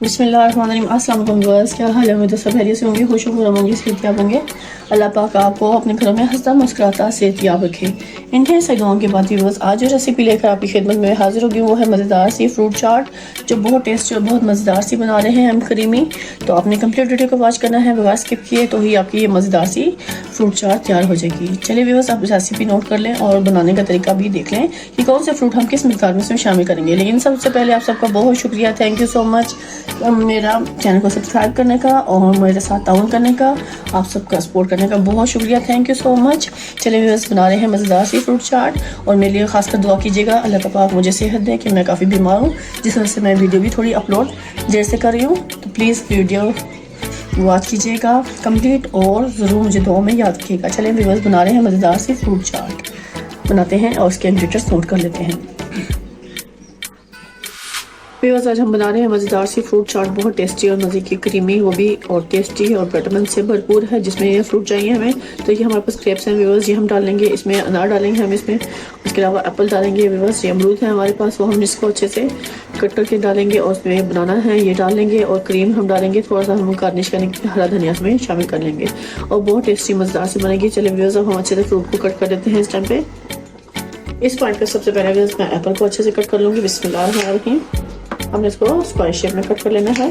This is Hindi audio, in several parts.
बिस्मिल्लाहिर्रहमानिर्रहीम। अस्सलाम वालेकुम व्यूअर्स, क्या हाल है? उम्मीद है सब खैरियत से होंगे, खुश होंगे, सेहतियाब होंगे। अल्लाह पाक आपको अपने घरों में हंसता मुस्कुराता सेहतियाब रखे। इन ढेर से दुआओं के बाद व्यूअर्स, आज जो रेसिपी लेकर आपकी खिदमत में हाजिर होगी वो है मज़ेदार सी फ्रूट चाट, जो बहुत टेस्टी और बहुत मज़ेदार सी बना रहे हैं हम करीमी। तो आपने कंप्लीट वीडियो को वॉच करना है, बगैर स्किप किए, तो ही आपकी ये मज़ेदार सी फ्रूट चाट तैयार हो जाएगी। चलिए व्यूअर्स, आप रेसिपी नोट कर लें और बनाने का तरीका भी देख लें कि कौन से फ्रूट हम किस मिक़दार में इसमें शामिल करेंगे। लेकिन सबसे पहले आप सबका बहुत शुक्रिया, थैंक यू सो मच मेरा चैनल को सब्सक्राइब करने का और मेरे साथ ताउन करने का, आप सबका सपोर्ट करने का बहुत शुक्रिया, थैंक यू सो मच। चलिए व्यूअर्स, बना रहे हैं मज़ेदार सी फ्रूट चाट और मेरे लिए खासकर दुआ कीजिएगा अल्लाह का पाक मुझे सेहत दे, कि मैं काफ़ी बीमार हूँ, जिस वजह से मैं वीडियो भी थोड़ी अपलोड देर से कर रही हूँ। तो प्लीज़ वीडियो वॉच कीजिएगा कंप्लीट और ज़रूर मुझे दुआ में याद रखिएगा। चलिए व्यूअर्स, बना रहे हैं मज़ेदार सी फ्रूट चाट, बनाते हैं और उसके इंग्रेडिएंट्स नोट कर लेते हैं। व्यूअर्स, आज हम बना रहे हैं मज़ेदार सी फ्रूट चाट, बहुत टेस्टी और मज़े की, क्रीमी, वो भी और टेस्टी और विटामिन से भरपूर है, जिसमें ये फ्रूट चाहिए हमें। तो ये हमारे पास ग्रेप्स हैं व्यूअर्स, ये हम डालेंगे, इसमें अनार डालेंगे हम इसमें, उसके अलावा एप्पल डालेंगे व्यूअर्स, ये अमरूद है हमारे पास, वो हम इसको अच्छे से कट करके डालेंगे और उसमें बनाना है ये डाल लेंगे, और क्रीम हम डालेंगे, थोड़ा सा हम गार्निश करने के लिए हरा धनिया इसमें शामिल कर लेंगे और बहुत टेस्टी मज़ेदार से बनेगी। चलिए व्यूअर्स, अब हम अच्छे से फ्रूट को कट कर देते हैं इस टाइम पे। इस पॉइंट पर सबसे पहले व्यूअर्स मैं एप्पल को अच्छे से कट कर लूँगी। बिस्मिल्लाहिर्रहमानिर्रहीम। हमने इसको स्क्वायर शेप में कट कर लेना है,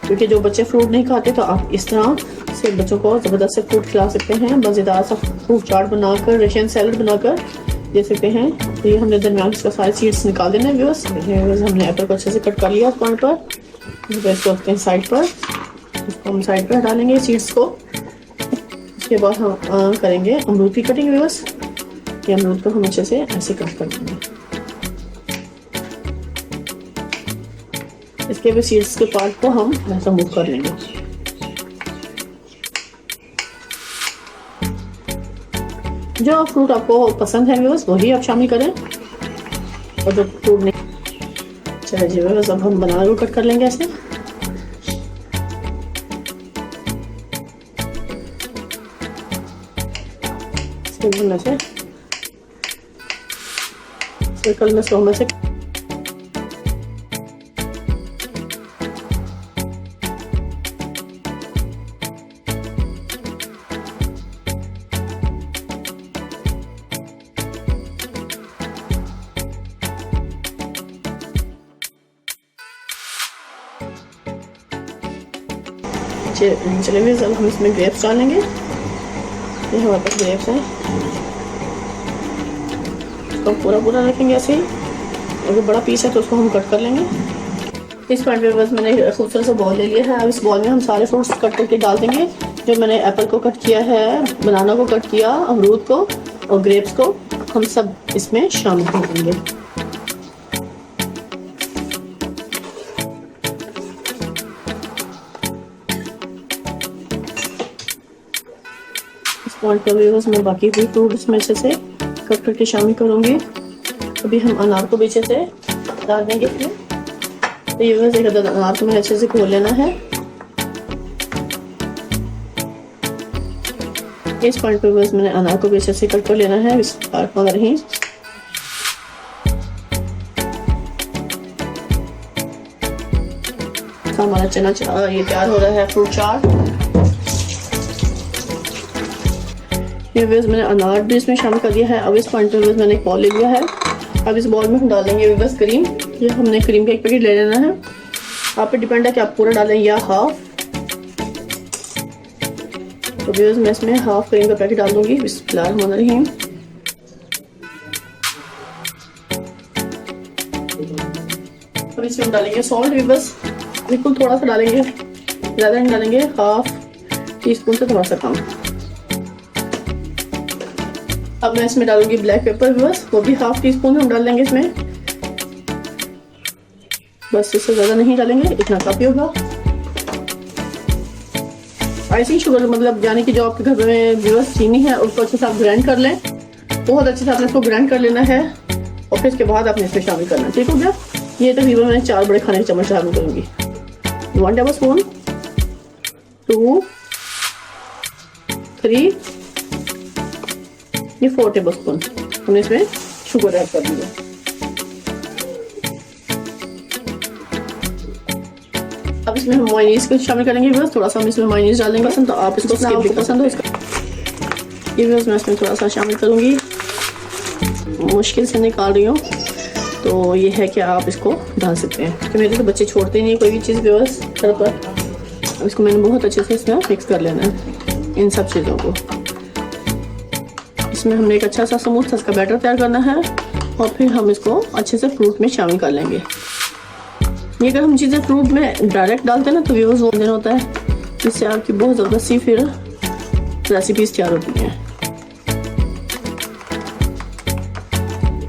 क्योंकि जो बच्चे फ्रूट नहीं खाते तो आप इस तरह से बच्चों को ज़बरदस्त से फ्रूट खिला सकते हैं, मज़ेदार सा फ्रूट चाट बनाकर, रशियन सैलड बनाकर दे सकते हैं। तो ये हमने दरमियान इसका सारे सीड्स निकाल देना है व्यूअर्स। हमने एप्पल को अच्छे से कट कर लिया उस पॉइंट पर, इसको रखते हैं साइड पर, इसको हम साइड पर डालेंगे सीड्स को। उसके बाद हम करेंगे अमरूद की कटिंग व्यूअर्स। ये अमरूद को हम अच्छे से ऐसे कट कर देंगे, इसके भी सीड्स के पार्ट को हम ऐसा मूव कर लेंगे। जो फ्रूट आपको पसंद है व्यूअर्स वही आप शामिल करें, और जो फ्रूट नहीं। चलिए जी व्यूअर्स, अब हम बनाना को कट कर लेंगे ऐसे। सर्कल में स्लो में से चलिए अब हम इसमें ग्रेप्स डालेंगे। ये हमारे पास ग्रेप्स हैं, इसको पूरा पूरा रखेंगे ऐसे ही। अगर बड़ा पीस है तो उसको हम कट कर लेंगे। इस पॉइंट पे बस मैंने खूबसूरत सा बॉल ले लिया है। अब इस बॉल में हम सारे फ्रूट्स कट करके डाल देंगे, जो मैंने एप्पल को कट किया है, बनाना को कट किया, अमरूद को और ग्रेप्स को हम सब इसमें शामिल कर देंगे। पॉइंट पर व्यूअर्स मैं बाकी भी फ्रूट इसमें अच्छे से कट करके शामिल करूंगी। अभी हम अनार को भी अच्छे से डाल देंगे इसमें। तो ये व्यूअर्स, एक अनार को मैंने अच्छे से खोल लेना है। इस पॉइंट पर व्यूअर्स मैंने अनार को भी अच्छे से कट कर लेना है। इस पार्ट को अगर ही हमारा चना ये तैयार हो रहा है फ्रूट चाट। ये व्यूअर्स मैंने अनार भी इसमें शामिल कर दिया है। अब इस पॉइंट पे मैंने एक बॉल ले लिया है। अब इस बॉल में हम डालेंगे व्यूअर्स क्रीम। ये हमने क्रीम का एक पैकेट ले लेना है, आप पे डिपेंड है कि आप पूरा डालें या हाफ। तो व्यूअर्स मैं इसमें हाफ क्रीम का पैकेट डाल दूंगी। बिस्मिल्लाहिर्रहमानिर्रहीम। अब इसमें हम डालेंगे सॉल्ट व्यूअर्स, बिल्कुल थोड़ा सा डालेंगे, ज़्यादा नहीं डालेंगे, हाफ टी स्पून से थोड़ा सा कम। अब मैं इसमें डालूंगी ब्लैक पेपर व्यूअर्स, वो भी हाफ टी स्पून हम डाल देंगे इसमें, बस इससे ज़्यादा नहीं डालेंगे, इतना काफ़ी होगा। आइसिंग शुगर मतलब यानी कि जो आपके घर में व्यूअर्स चीनी है उसको अच्छे से आप ग्राइंड कर लें, बहुत अच्छे से आपने इसको ग्राइंड कर लेना है और फिर इसके बाद आपने इसमें शामिल करना है। ठीक हो गया। ये तकरीबन मैं 4 बड़े खाने के चम्मच शामिल करूँगी। 1 टेबल स्पून, 2, 3, ये 4 टेबल स्पून हमने इसमें शुगर ऐड कर दिया। अब इसमें हम मायोनीज को शामिल करेंगे व्यूअर्स। थोड़ा सा हम इसमें मायोनीज डालेंगे पसंद, तो आप इसको स्किप भी पसंद हो इसका ये व्यूअर्स मैं इसमें थोड़ा सा शामिल करूँगी। मुश्किल से निकाल रही हूँ, तो ये है कि आप इसको डाल सकते हैं, क्योंकि मेरे तो बच्चे छोड़ते नहीं कोई भी चीज़ व्यूअर्स घर पर। अब इसको मैंने बहुत अच्छे से इसमें मिक्स कर लेना है इन सब चीज़ों को। इसमें हमने एक अच्छा सा स्मूथ सा इसका बैटर तैयार करना है और फिर हम इसको अच्छे से फ्रूट में शामिल कर लेंगे। ये अगर हम चीज़ें फ्रूट में डायरेक्ट डालते हैं ना तो व्यूअर्स वो दिन होता है, जिससे आपकी बहुत ज़बरदस्ती फिर रेसिपीज़ तैयार होती हैं।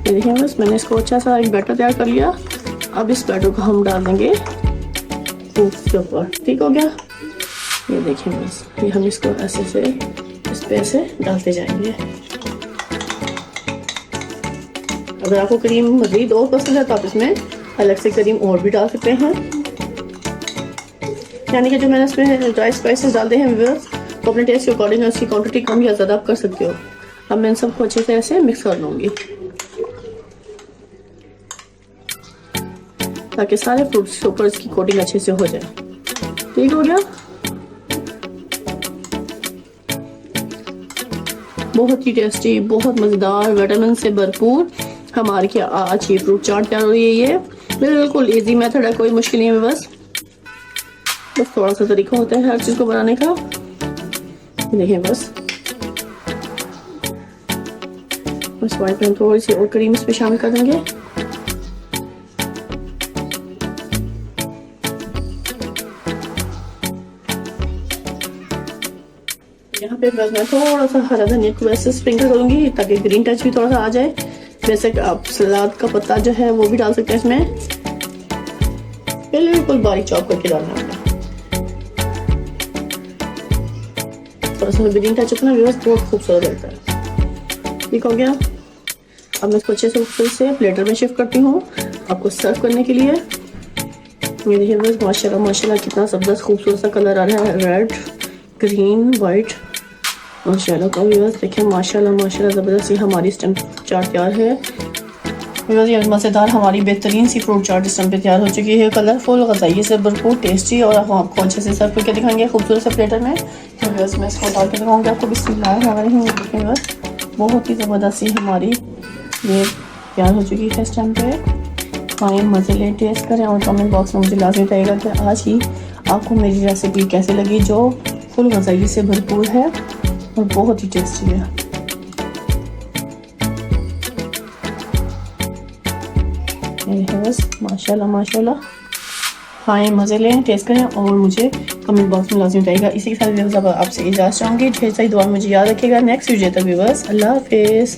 ये देखिए बस मैंने इसको अच्छा सा एक बैटर तैयार कर लिया। अब इस बैटर को हम डाल देंगे फ्रूट्स के ऊपर। ठीक हो गया, ये देखिए बस ये हम इसको ऐसे से इस पे ऐसे डालते जाएंगे। अगर आपको क्रीम मज़ीद और पसंद है तो आप इसमें अलग से क्रीम और भी डाल सकते हैं। यानी कि जो मैंने इसमें ड्राई स्पाइसेस डाल दिए हैं व्यूअर्स, तो अपने टेस्ट के अकॉर्डिंग उसकी क्वांटिटी कम या ज़्यादा आप कर सकते हो। अब मैं इन सबको अच्छे से ऐसे मिक्स कर लूँगी ताकि सारे फ्रूट्स के ऊपर इसकी कोटिंग अच्छे से हो जाए। ठीक हो गया, बहुत ही टेस्टी, बहुत मज़ेदार, विटामिन से भरपूर हमारी आज ये फ्रूट चाट तैयार हो रही है। ये बिल्कुल इजी मेथड है, कोई मुश्किल नहीं है, बस थोड़ा सा तरीका होता है हर चीज़ को बनाने का। देखिए बस वाइट में थोड़ी सी और क्रीम इस पे शामिल कर देंगे। यहाँ पे बस मैं थोड़ा सा हरा धनिया को वैसे स्प्रिंकल करूंगी ताकि ग्रीन टच भी थोड़ा सा आ जाए। वैसे आप सलाद का पत्ता जो है वो भी डाल सकते हैं इसमें, बिल्कुल बारीक चॉप करके डालना है। थोड़ा सा ग्रीन टच अपना व्यवस्था बहुत खूबसूरत लगता है। ठीक हो गया, अब मैं इसको अच्छे से फिर से प्लेटर में शिफ्ट करती हूँ आपको सर्व करने के लिए। ये देखिए बस माशाल्लाह माशाल्लाह कितना जबरदस्त खूबसूरत सा कलर आ रहा है, रेड ग्रीन वाइट माशाल्लाह का व्यूअर्स। देखिए माशाल्लाह माशाल्लाह ज़बरदस्त ये हमारी स्टम्प चाट तैयार है व्यूअर्स। ये मज़ेदार हमारी बेहतरीन सी फ्रूट चाट इस टाइम पे तैयार हो चुकी है, कलरफुल, ग़ज़ाई से भरपूर, टेस्टी, और हम आपको अच्छे से सर्व करके दिखाएंगे खूबसूरत से प्लेटर में। तो व्यूअर्स मैं इसको डाल के दिखाऊंगी आपको। बिस्मिल्लाह, बहुत ही ज़बरदस्त सी हमारी ये तैयार हो चुकी है इस टाइम पे। खाएँ, मज़े लें, टेस्ट करें और कमेंट बॉक्स में मुझे लाजमी बताइएगा कि आज ही आपको मेरी रेसिपी कैसे लगी, जो फुल ग़ज़ाई से भरपूर है और बहुत ही टेस्टी है। ये है बस माशाल्लाह माशाल्लाह। खाएँ, मज़े लें, टेस्ट करें और मुझे कमेंट बॉक्स में लाजमी बताइएगा। इसी के साथ आपसे इजाज़त चाहूँगी। ढेर सारी दुआ मुझे याद रखिएगा। नेक्स्ट वीडियो तक व्यूअर्स, अल्लाह हाफिज़।